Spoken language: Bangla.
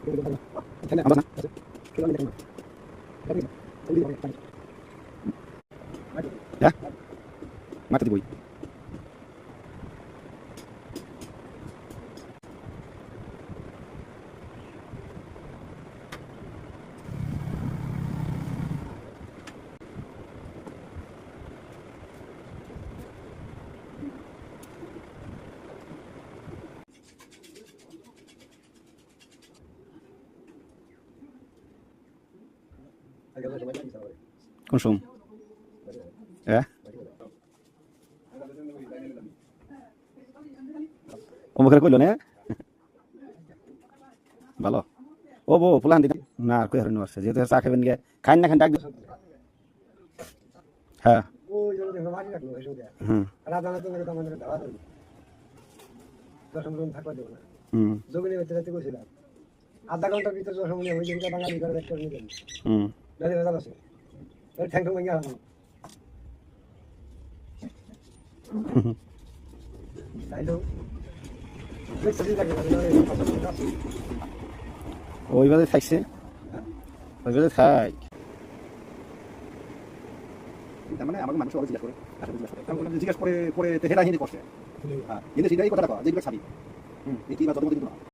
আমরা না হ্যাঁ মারতে দিবই কোন সোম হ্যাঁ অমুখের কইল না ভালো ও বো ফুলান দিকে না আর কই হারুন আসছে যেহেতু চা খাবেন গিয়ে খাইন না খান ডাক দিন হ্যাঁ হুম আধা ঘন্টার ভিতরে দশমনি ওই দিনটা বাঙালি ঘরে একটা নিয়ে যান হুম দাদি ভেজাল আছে ঠ্যাং ঠ্যাং ভেঙে হারানো তাই তো ওইভাবে খাইছে ওইভাবে খাই তার মানে আমাকে মানুষ জিজ্ঞাসা করে জিজ্ঞাসা করে পরে হেরা হিনি করছে হ্যাঁ কিন্তু সেটাই কথা যেগুলো ছাড়ি এই কি বা যত